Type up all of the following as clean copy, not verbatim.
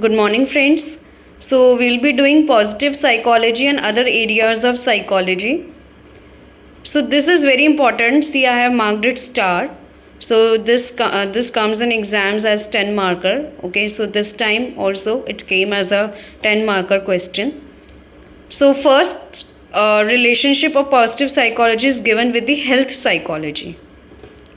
Good morning, friends. So, we'll be doing positive psychology and other areas of psychology. So, this is very important. See, I have marked it star. So, this comes in exams as 10 marker. Okay, so this time also it came as a 10 marker question. So, first relationship of positive psychology is given with the health psychology.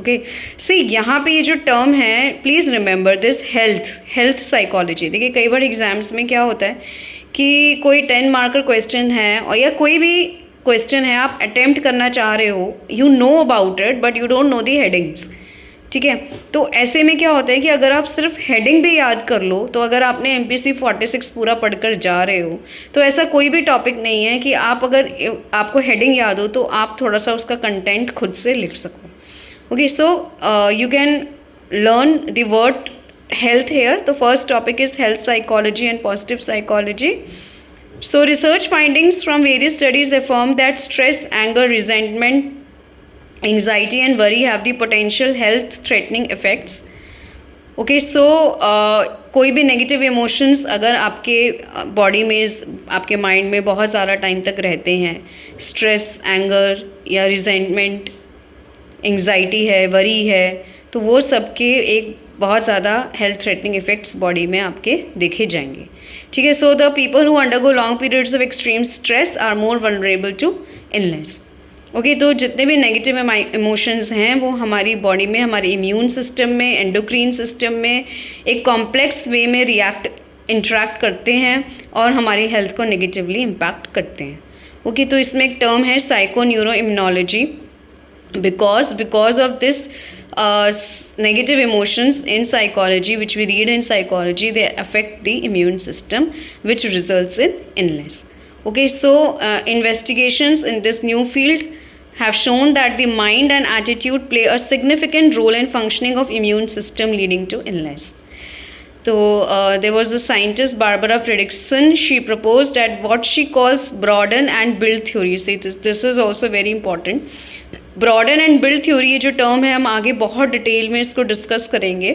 Okay see यहाँ पे ये जो term है please remember this health psychology. देखिए कई बार exams में क्या होता है कि कोई 10 मार्कर क्वेश्चन है और या कोई भी क्वेश्चन है आप अटेम्प्ट करना चाह रहे हो, you know about it but you don't know the headings. ठीक है, तो ऐसे में क्या होता है कि अगर आप सिर्फ हेडिंग भी याद कर लो तो अगर आपने MPC 46 पूरा पढ़कर जा रहे हो तो ऐसा कोई भी टॉपिक नहीं है कि आप अगर आपको हेडिंग याद हो तो आप थोड़ा सा उसका कंटेंट खुद से लिख सको. Okay, so you can learn the word health here. The first topic is health psychology and positive psychology. So research findings from various studies affirm that stress, anger, resentment, anxiety and worry have the potential health threatening effects. Okay, so कोई भी negative emotions अगर आपके body में आपके mind में बहुत ज़्यादा time तक रहते हैं, स्ट्रेस, एंगर या रिजेंटमेंट, एंग्जाइटी है, वरी है, तो वो सबके एक बहुत ज़्यादा हेल्थ थ्रेटनिंग इफेक्ट्स बॉडी में आपके देखे जाएंगे. ठीक है, so the people who undergo long periods of extreme stress are more vulnerable to illness. Okay, तो जितने भी नेगेटिव इमोशंस हैं वो हमारी बॉडी में, हमारे इम्यून सिस्टम में, एंडोक्रीन सिस्टम में एक कॉम्प्लेक्स वे में इंटरेक्ट करते हैं और हमारी हेल्थ को नेगेटिवली इम्पैक्ट करते हैं. ओके, तो इसमें एक टर्म है psycho neuro immunology. Because of this negative emotions in psychology which we read in psychology, they affect the immune system which results in illness. Okay, so investigations in this new field have shown that the mind and attitude play a significant role in functioning of immune system leading to illness. So there was the scientist Barbara Fredrickson. She proposed that what she calls broaden and build theory. See, this is also very important. Broaden and build theory ये जो term है हम आगे बहुत detail में इसको discuss करेंगे,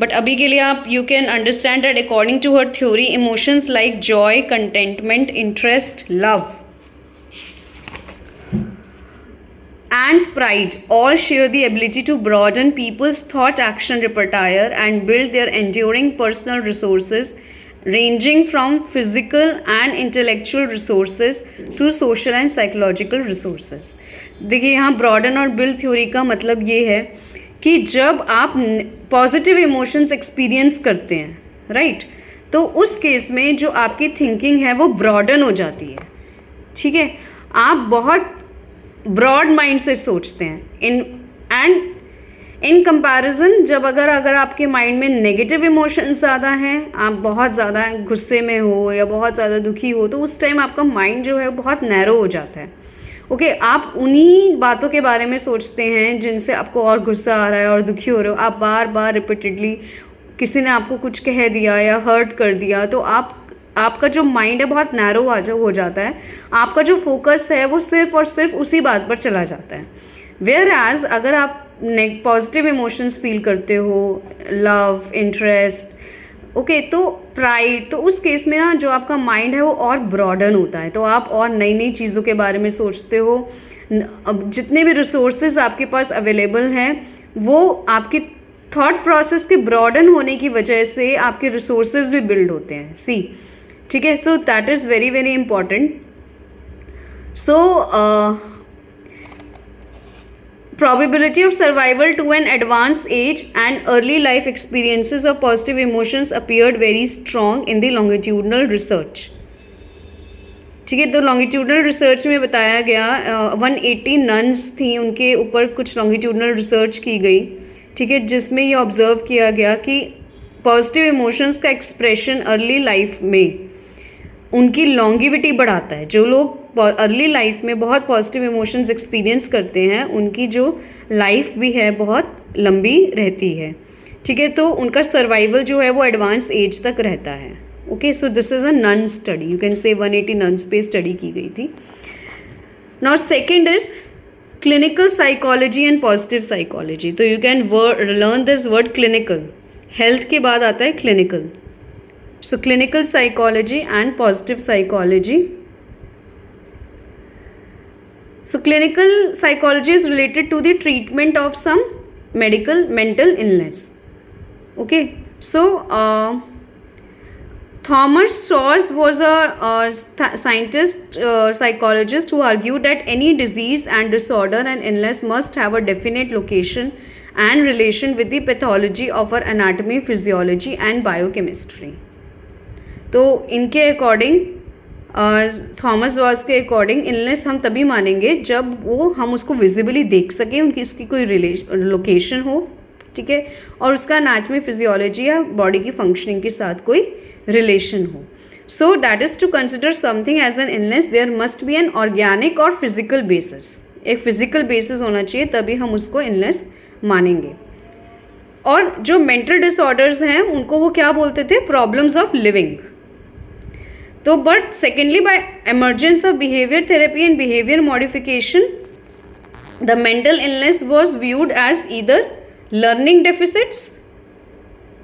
but अभी के लिए आप you can understand that according to her theory emotions like joy, contentment, interest, love and pride all share the ability to broaden people's thought action repertoire and build their enduring personal resources ranging from physical and intellectual resources to social and psychological resources. देखिए यहाँ broaden और build theory का मतलब ये है कि जब आप पॉजिटिव इमोशंस एक्सपीरियंस करते हैं, राइट, तो उस केस में जो आपकी थिंकिंग है वो ब्रॉडन हो जाती है. ठीक है, आप बहुत ब्रॉड माइंड से सोचते हैं. इन कंपैरिजन जब अगर आपके माइंड में नेगेटिव इमोशंस ज़्यादा हैं, आप बहुत ज़्यादा गुस्से में हो या बहुत ज़्यादा दुखी हो, तो उस टाइम आपका माइंड जो है बहुत नैरो हो जाता है. ओके, आप उन्हीं बातों के बारे में सोचते हैं जिनसे आपको और गुस्सा आ रहा है और दुखी हो रहे हो. आप बार बार रिपीटेडली किसी ने आपको कुछ कह दिया या हर्ट कर दिया तो आपका जो माइंड है बहुत नैरो हो जाता है. आपका जो फोकस है वो सिर्फ और सिर्फ उसी बात पर चला जाता है. वेयर एज अगर आप पॉजिटिव इमोशंस फील करते हो, लव, इंटरेस्ट, ओके, तो प्राइड, तो उस केस में ना जो आपका माइंड है वो और ब्रॉडन होता है. तो आप और नई नई चीज़ों के बारे में सोचते हो. अब जितने भी रिसोर्सेज आपके पास अवेलेबल हैं वो आपकी थॉट प्रोसेस के ब्रॉडन होने की वजह से आपके रिसोर्सेज भी बिल्ड होते हैं. सी, ठीक है, तो that is very very important. So probability of survival to an advanced age and early life experiences of positive emotions appeared very strong in the longitudinal research. ठीक है, तो longitudinal research में बताया गया 180 nuns थी, उनके ऊपर कुछ longitudinal research की गई. ठीक है, जिसमें ये ऑब्जर्व किया गया कि पॉजिटिव इमोशंस का एक्सप्रेशन अर्ली लाइफ में उनकी लॉन्गिविटी बढ़ाता है. जो लोग अर्ली लाइफ में बहुत पॉजिटिव इमोशंस एक्सपीरियंस करते हैं उनकी जो लाइफ भी है बहुत लंबी रहती है. ठीक है, तो उनका सर्वाइवल जो है वो एडवांस एज तक रहता है. Okay, so this is a nun study, you can say 180 nuns पे स्टडी की गई थी. Now second is clinical psychology and positive psychology. तो you can learn this word clinical. Health के बाद आता है clinical. So clinical psychology and positive psychology. So clinical psychology is related to the treatment of some mental illness. Okay, so Thomas Sowers was a scientist, psychologist who argued that any disease and disorder and illness must have a definite location and relation with the pathology of our anatomy, physiology and biochemistry. तो इनके according, Thomas was के according, illness हम तभी मानेंगे जब वो हम उसको विजिबली देख सकें, उनकी उसकी कोई लोकेशन हो, ठीक है, और उसका एनाटमी, फिजियोलॉजी या बॉडी की फंक्शनिंग के साथ कोई रिलेशन हो. So that is to consider something as an illness there must be an organic or physical basis. एक फिजिकल बेसिस होना चाहिए, तभी हम उसको इलनेस मानेंगे. और जो मेंटल डिसऑर्डर्स हैं उनको वो क्या बोलते थे? Problems of living. तो but secondly, by emergence of behaviour therapy and behaviour modification, the mental illness was viewed as either learning deficits.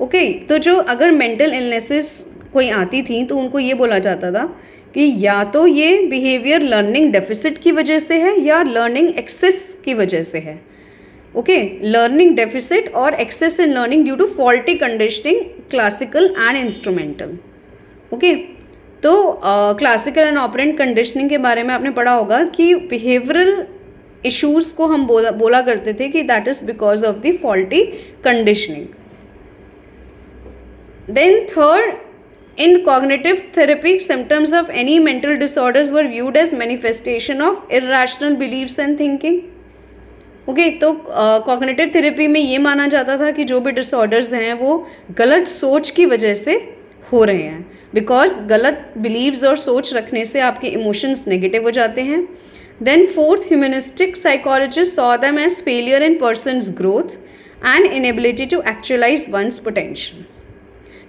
Okay, तो जो अगर मेंटल इलनेसेस कोई आती थी तो उनको ये बोला जाता था कि या तो ये बिहेवियर लर्निंग डेफिसिट की वजह से है या लर्निंग एक्सेस की वजह से है. ओके, लर्निंग डेफिसिट और excess in learning due to faulty conditioning, classical and instrumental. Okay, तो क्लासिकल एंड ऑपरेंट कंडीशनिंग के बारे में आपने पढ़ा होगा कि बिहेवियरल इश्यूज़ को हम बोला करते थे कि that is because of the faulty conditioning. Then third, in cognitive therapy, symptoms of any mental disorders were viewed as manifestation of irrational beliefs and thinking. Okay, तो कॉग्निटिव थेरेपी में ये माना जाता था कि जो भी डिसऑर्डर्स हैं वो गलत सोच की वजह से हो रहे हैं, बिकॉज गलत बिलीव्स और सोच रखने से आपके इमोशंस नेगेटिव हो जाते हैं. Then fourth, humanistic psychologist saw them as failure in person's growth and inability to actualize one's potential.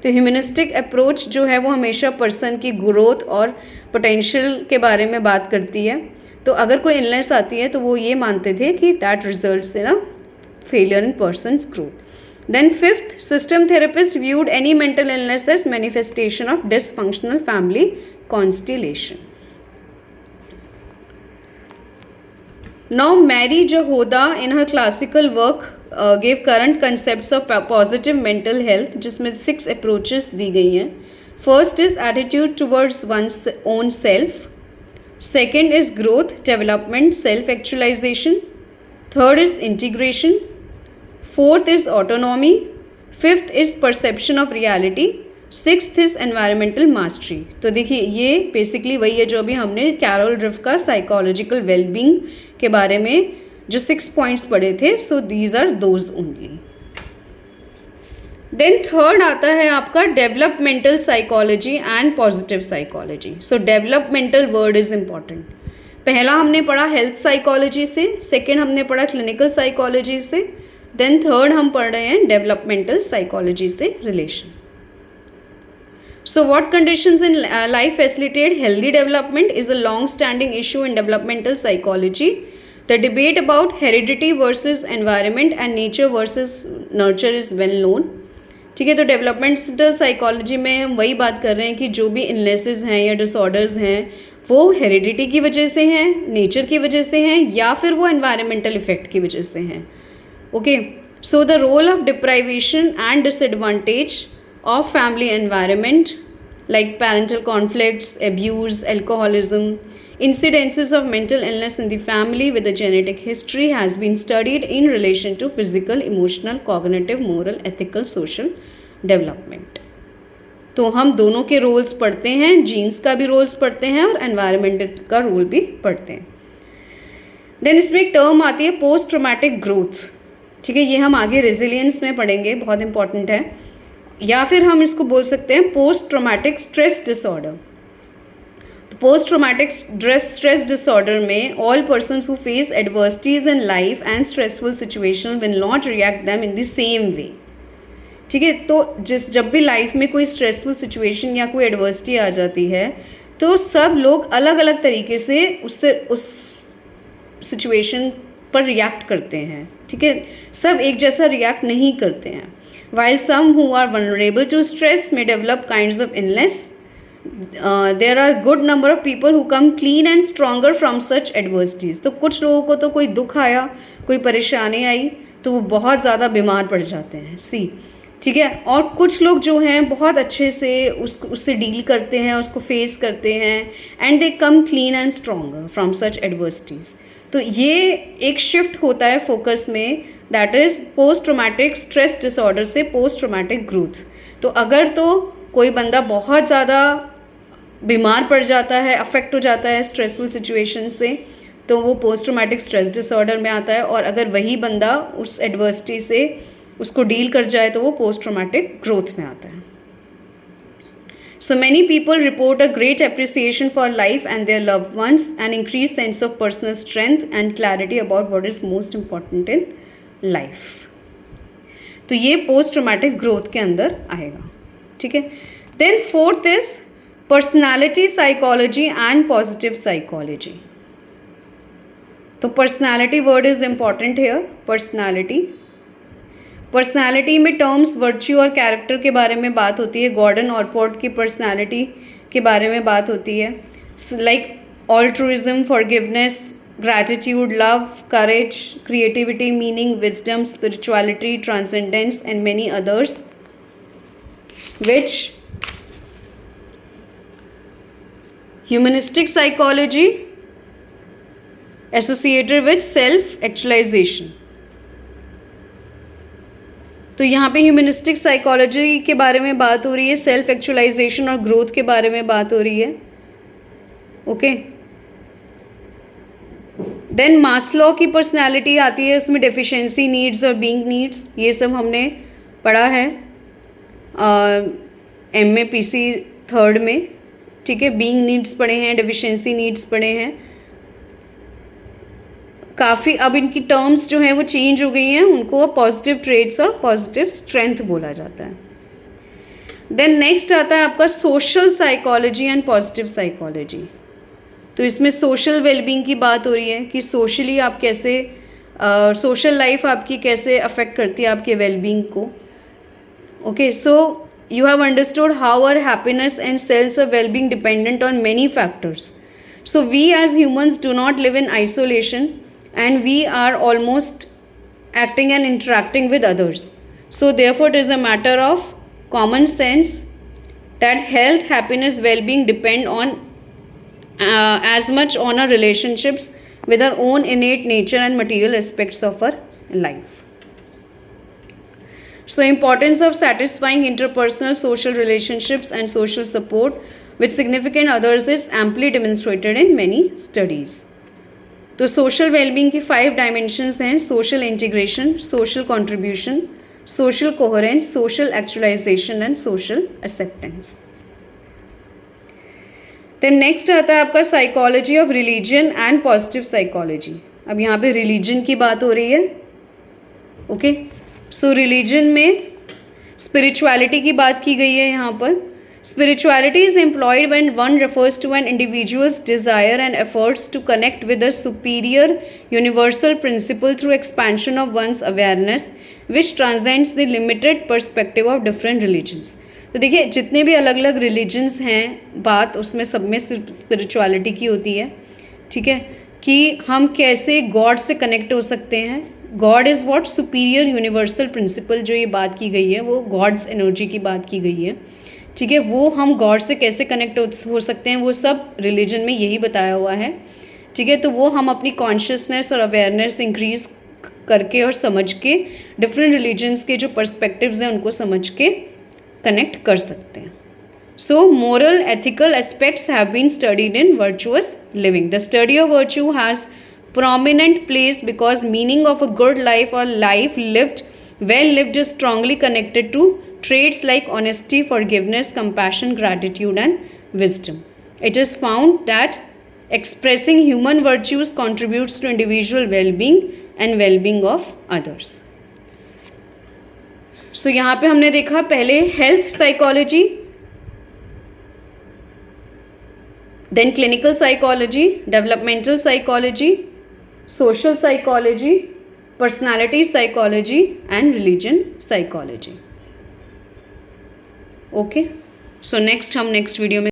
तो ह्यूमनिस्टिक अप्रोच जो है वो हमेशा पर्सन की ग्रोथ और पोटेंशियल के बारे में बात करती है. तो अगर कोई इलनेस आती है तो वो ये मानते थे कि that results in a failure in person's growth. Then fifth, system therapist viewed any mental illness as manifestation of dysfunctional family constellation. Now Mary Jahoda in her classical work gave current concepts of positive mental health, जिसमें 6 approaches दी गई हैं. First is attitude towards one's own self. Second is growth, development, self-actualization. Third is integration. Fourth is autonomy. Fifth is perception of reality. Sixth is environmental mastery. तो देखिए ये basically वही है जो अभी हमने कैरोल ड्विफ का साइकोलॉजिकल वेलबींग के बारे में जो 6 पॉइंट्स पढ़े थे. So these are those only. Then third आता है आपका developmental psychology and positive psychology. So developmental word is important. पहला हमने पढ़ा हेल्थ साइकोलॉजी से, सेकेंड हमने पढ़ा क्लिनिकल साइकोलॉजी से, देन थर्ड हम पढ़ रहे हैं डेवलपमेंटल साइकोलॉजी से relation. So what conditions in life facilitate healthy development is a long standing issue in developmental psychology. The debate about heredity versus environment and nature versus nurture is well known. ठीक है, तो developmental psychology में हम वही बात कर रहे हैं कि जो भी इलनेसेस हैं या डिसऑर्डर्स हैं वो हेरिडिटी की वजह से हैं, नेचर की वजह से हैं, या फिर वो एनवायरमेंटल इफेक्ट की वजह से हैं. Okay, so the role of deprivation and disadvantage of family environment like parental conflicts, abuse, alcoholism, incidences of mental illness in the family with a genetic history has been studied in relation to physical, emotional, cognitive, moral, ethical, social development. तो हम दोनों के roles पढ़ते हैं, jeans का भी roles पढ़ते हैं और एनवायरमेंट का रोल भी पढ़ते हैं. देन इसमें एक टर्म आती है पोस्ट ट्रॉमेटिक ग्रोथ. ठीक है, ये हम आगे रेजिलियंस में पढ़ेंगे, बहुत इंपॉर्टेंट है. या फिर हम इसको बोल सकते हैं पोस्ट ट्रॉमेटिक स्ट्रेस डिसऑर्डर. तो पोस्ट ट्रॉमेटिक स्ट्रेस डिसऑर्डर में all persons who face adversities in life and stressful situation will not react them in the same way. ठीक है, तो जब भी लाइफ में कोई स्ट्रेसफुल सिचुएशन या कोई एडवर्सिटी आ जाती है तो सब लोग अलग अलग तरीके से उस सिचुएशन पर रिएक्ट करते हैं. ठीक है, सब एक जैसा रिएक्ट नहीं करते हैं. while some who are vulnerable to stress may develop kinds of illness. There are good number of people who come clean and stronger from such adversities. तो कुछ लोगों को तो कोई दुख आया, कोई परेशानी आई तो वो बहुत ज़्यादा बीमार पड़ जाते हैं, सी, ठीक है, और कुछ लोग जो हैं बहुत अच्छे से उससे डील करते हैं, उसको फेस करते हैं, and they come clean and stronger from such adversities. तो ये एक शिफ्ट होता है फोकस में, that is post traumatic stress disorder से पोस्ट ट्रोमेटिक ग्रोथ. तो अगर तो कोई बंदा बहुत ज़्यादा बीमार पड़ जाता है, अफेक्ट हो जाता है स्ट्रेसफुल सिचुएशन से, तो वो पोस्ट ट्रोमेटिक स्ट्रेस डिसऑर्डर में आता है. और अगर वही बंदा उस एडवर्सिटी से उसको डील कर जाए तो वो पोस्ट ट्रोमेटिक ग्रोथ में आता है. So many people report a great appreciation for life and their loved ones, an increased sense of personal strength and clarity about what is most important in life. तो ये post traumatic growth के अंदर आएगा, ठीक है. Then fourth is personality psychology and positive psychology. तो personality word is important here. Personality में terms virtue और कैरेक्टर के बारे में बात होती है. गॉर्डन ऑरपोर्ट की पर्सनालिटी के बारे में बात होती है, like altruism, forgiveness, gratitude, love, courage, creativity, meaning, wisdom, spirituality, transcendence and many others which humanistic psychology associated with self actualization. तो यहाँ पे ह्यूमनिस्टिक साइकोलॉजी के बारे में बात हो रही है, सेल्फ एक्चुअलाइजेशन और ग्रोथ के बारे में बात हो रही है. ओके. देन मास्लो की पर्सनालिटी आती है, उसमें डेफिशिएंसी नीड्स और बीइंग नीड्स, ये सब हमने पढ़ा है MAPC थर्ड में, ठीक है. बीइंग नीड्स पढ़े हैं, डेफिशिएंसी नीड्स पढ़े हैं. काफ़ी अब इनकी टर्म्स जो हैं वो चेंज हो गई हैं, उनको पॉजिटिव ट्रेड्स और पॉजिटिव स्ट्रेंथ बोला जाता है. देन नेक्स्ट आता है आपका social psychology and positive psychology. तो इसमें सोशल वेलबींग की बात हो रही है कि सोशली आप कैसे, सोशल लाइफ आपकी कैसे अफेक्ट करती है आपके वेलबींग को. Okay, so you have understood how our happiness and sense of well-being dependent on many factors. So we as humans do not live in isolation, and we are almost acting and interacting with others. So therefore it is a matter of common sense that health, happiness, well-being depend on as much on our relationships with our own innate nature and material aspects of our life. So importance of satisfying interpersonal social relationships and social support with significant others is amply demonstrated in many studies. तो social well-being की 5 dimensions हैं: social integration, social contribution, social coherence, social actualization and social acceptance. Then next आता है आपका psychology of religion and positive psychology. अब यहाँ पे religion की बात हो रही है. ओके. सो रिलीजन में स्पिरिचुअलिटी की बात की गई है यहाँ पर. Spirituality is employed when one refers to an individual's desire and efforts to connect with a superior universal principle through expansion of one's awareness which transcends the limited perspective of different religions. तो देखिए, जितने भी अलग अलग religions हैं, बात उसमें सब में स्पिरिचुअलिटी की होती है, ठीक है, कि हम कैसे गॉड से कनेक्ट हो सकते हैं. God is what? Superior universal principle. जो ये बात की गई है वो गॉड्स एनर्जी की बात की गई है, ठीक है. वो हम गॉड से कैसे कनेक्ट हो सकते हैं, वो सब रिलीजन में यही बताया हुआ है, ठीक है. तो वो हम अपनी कॉन्शियसनेस और अवेयरनेस इंक्रीज करके और समझ के डिफरेंट रिलीजन्स के जो पर्सपेक्टिव्स हैं उनको समझ के कनेक्ट कर सकते हैं. So moral ethical aspects have been studied in virtuous living. The study of virtue has prominent place because meaning of a good life or life lived well lived is strongly connected to traits like honesty, forgiveness, compassion, gratitude and wisdom. It is found that expressing human virtues contributes to individual well-being and well-being of others. So यहाँ पे हमने देखा पहले health psychology, then clinical psychology, developmental psychology, social psychology, personality psychology and religion psychology. Okay, so next हम next video में